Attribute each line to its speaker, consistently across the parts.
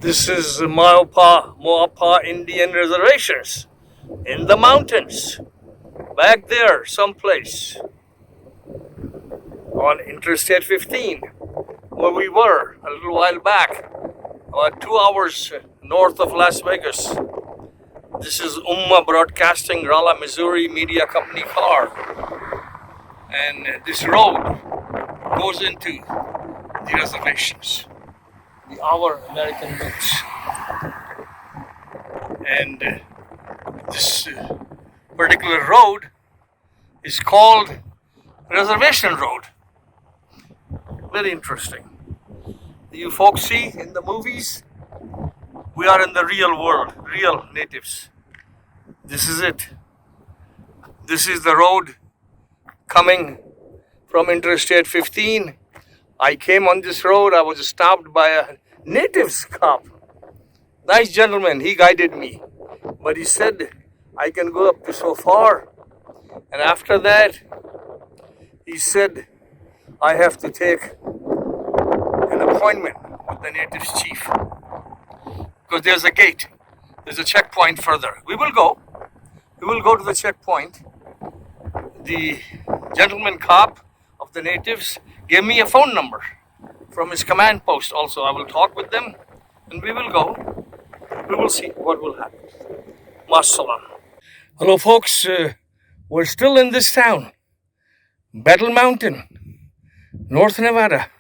Speaker 1: This is Moapa Indian reservations in the mountains, back there someplace on Interstate 15, where we were a little while back, about 2 hours north of Las Vegas. This is Umma Broadcasting Rolla, Missouri Media Company car, and this road goes into the reservations, our American roots. And this particular road is called Reservation Road. Very interesting. You folks see in the movies, we are in the real world, real natives. This is it. This is the road coming from Interstate 15. I came on this road, I was stopped by a natives cop. Nice gentleman, he guided me. But he said, I can go up to so far. And after that, he said, I have to take an appointment with the natives chief. Because there's a gate, there's a checkpoint further. We will go to the checkpoint. The gentleman cop of the natives gave me a phone number from his command post also. I will talk with them and we will go. We will see what will happen. Masalam. Hello folks, we're still in this town, Battle Mountain, North Nevada.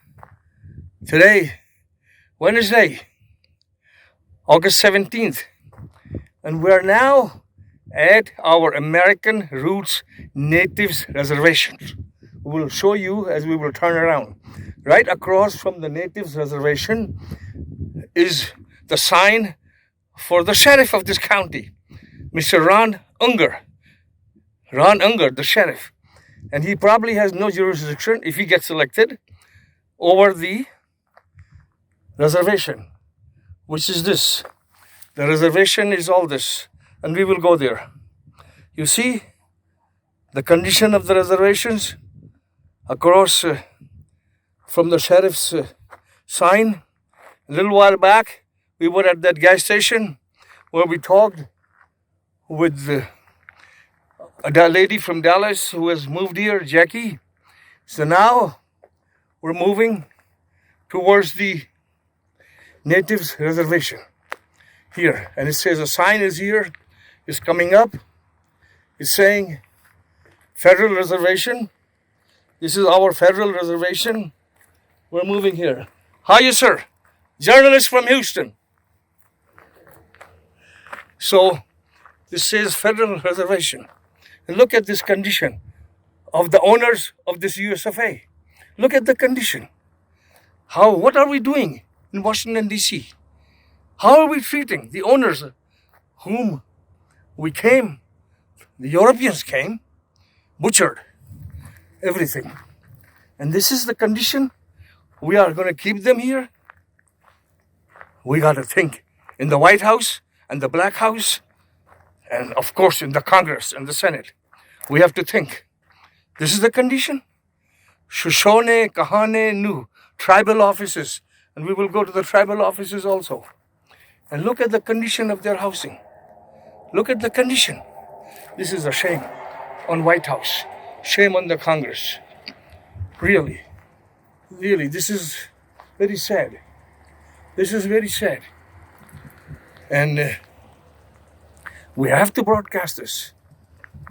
Speaker 1: Today, Wednesday, August 17th. And we're now at our American Roots Natives Reservations. We will show you as we will turn around. Right across from the Natives Reservation is the sign for the sheriff of this county, Mr. Ron Unger. Ron Unger, the sheriff. And he probably has no jurisdiction, if he gets elected, over the reservation, which is this. The reservation is all this, and we will go there. You see the condition of the reservations across from the sheriff's sign. A little while back, we were at that gas station where we talked with a lady from Dallas who has moved here, Jackie. So now we're moving towards the Natives Reservation here. And it says a sign is here, is coming up. It's saying Federal Reservation. This is our Federal Reservation. We're moving here. Hiya, sir. Journalist from Houston. So this says Federal Reservation. And look at this condition of the owners of this USFA. Look at the condition. What are we doing in Washington, D.C.? How are we treating the owners whom we came, the Europeans came, butchered everything. And this is the condition. We are going to keep them here. We got to think in the White House and the Black House, and of course in the Congress and the Senate. We have to think. This is the condition. Shoshone, Kahane, Nu, tribal offices. And we will go to the tribal offices also. And look at the condition of their housing. Look at the condition. This is a shame on White House. Shame on the Congress. Really, this is very sad. This is very sad. And we have to broadcast this.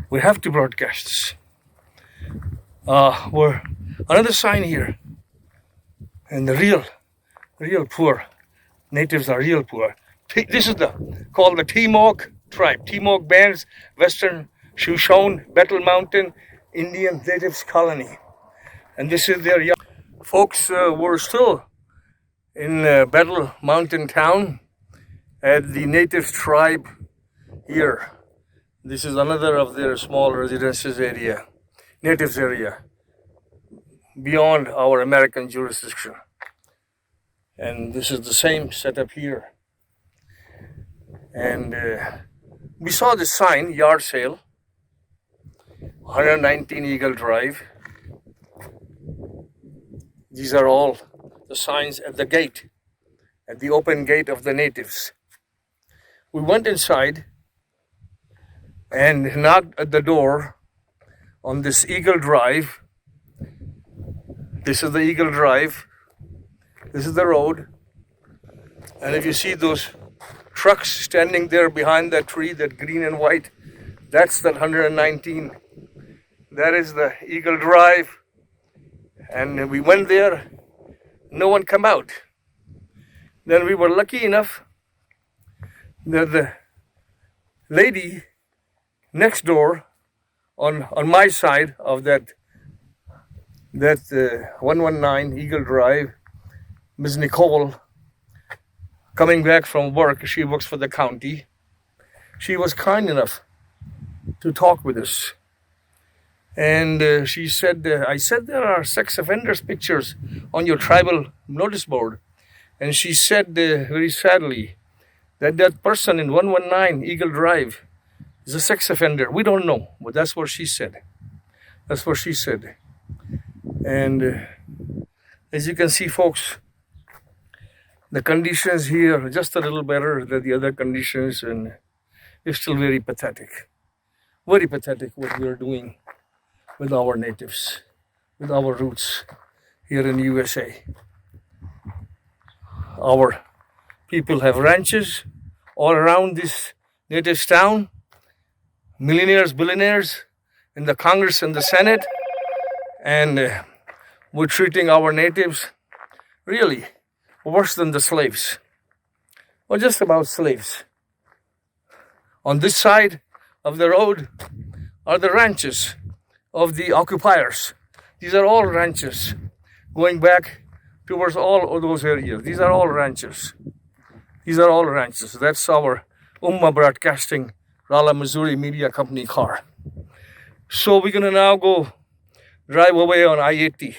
Speaker 1: We have to broadcast this. We're another sign here. And the real poor natives are real poor. This is called the Timok tribe. Timok Bands, Western Shoshone, Battle Mountain Indian Natives Colony. And this is their young. Folks, we're still in Battle Mountain town at the Natives tribe here. This is another of their small residences area, natives area, beyond our American jurisdiction. And this is the same setup here. And we saw this sign, yard sale, 119 Eagle Drive. These are all the signs at the gate. at the open gate of the natives. We went inside and knocked at the door on this Eagle Drive. This is the Eagle Drive. This is the road. And if you see those trucks standing there behind that tree, that green and white, that's that 119. That is the Eagle Drive. And we went there, no one come out. Then we were lucky enough that the lady next door on my side of that 119 Eagle Drive, Ms. Nicole, coming back from work, she works for the county. She was kind enough to talk with us. And she said, I said, there are sex offenders pictures on your tribal notice board. And she said very sadly that person in 119 Eagle Drive is a sex offender. We don't know, but that's what she said. That's what she said. And as you can see, folks, the conditions here are just a little better than the other conditions, and it's still very pathetic. Very pathetic what we are doing with our natives, with our roots here in USA. Our people have ranches all around this native town, millionaires, billionaires in the Congress and the Senate, and we're treating our natives really worse than the slaves, or just about slaves. On this side of the road are the ranches of the occupiers. These are all ranches going back towards all of those areas. These are all ranches. These are all ranches. That's our Umma Broadcasting Rolla, Missouri Media Company car. So we're gonna now go drive away on I-80.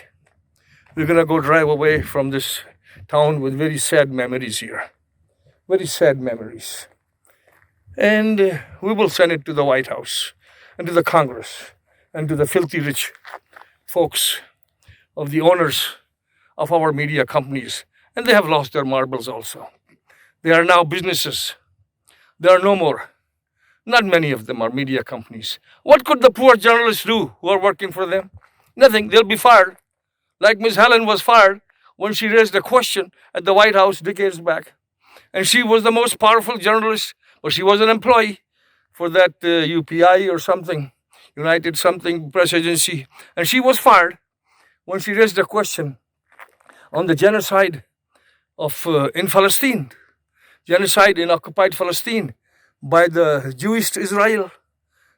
Speaker 1: We're gonna go drive away from this town with very sad memories here. Very sad memories. And we will send it to the White House and to the Congress and to the filthy rich folks of the owners of our media companies. And they have lost their marbles also. They are now businesses. There are no more. Not many of them are media companies. What could the poor journalists do who are working for them? Nothing. They'll be fired. Like Ms. Helen was fired when she raised a question at the White House decades back. And she was the most powerful journalist, but she was an employee for that UPI or something, United something press agency. And she was fired when she raised a question on the genocide of in Palestine, genocide in occupied Palestine by the Jewish Israel.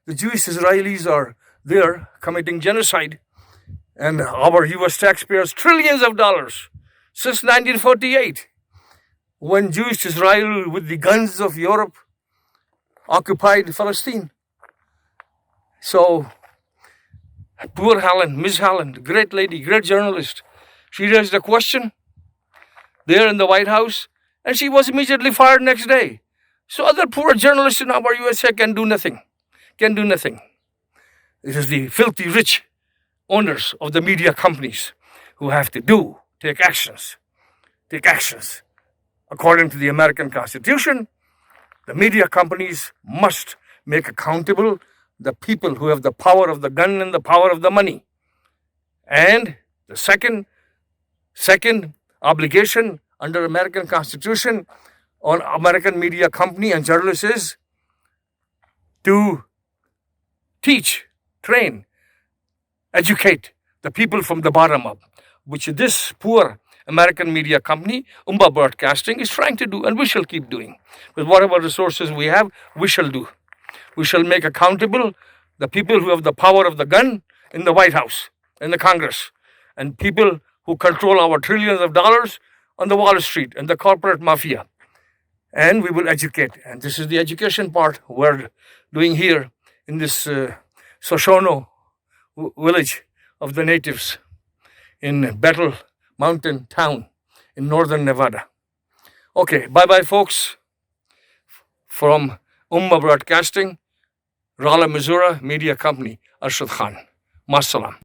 Speaker 1: The Jewish Israelis are there committing genocide, and our US taxpayers trillions of dollars since 1948, when Jewish Israel with the guns of Europe occupied Palestine. So poor Helen, Ms. Helen, great lady, great journalist, she raised a question there in the White House, and she was immediately fired next day. So other poor journalists in our USA can do nothing. Can do nothing. It is the filthy rich owners of the media companies who have to take actions. Take actions. According to the American Constitution, the media companies must make accountable the people who have the power of the gun and the power of the money. And the second obligation under American Constitution on American media company and journalists is to teach, train, educate the people from the bottom up, which this poor American media company, Umma Broadcasting, is trying to do, and we shall keep doing. With whatever resources we have, we shall do. We shall make accountable the people who have the power of the gun in the White House, in the Congress, and people who control our trillions of dollars on the Wall Street and the corporate mafia. And we will educate. And this is the education part we're doing here in this Shoshone village of the natives in Battle Mountain Town in northern Nevada. Okay, bye-bye, folks. From Umma Broadcasting, Rolla, Missouri Media Company, Arshad Khan. Masalam.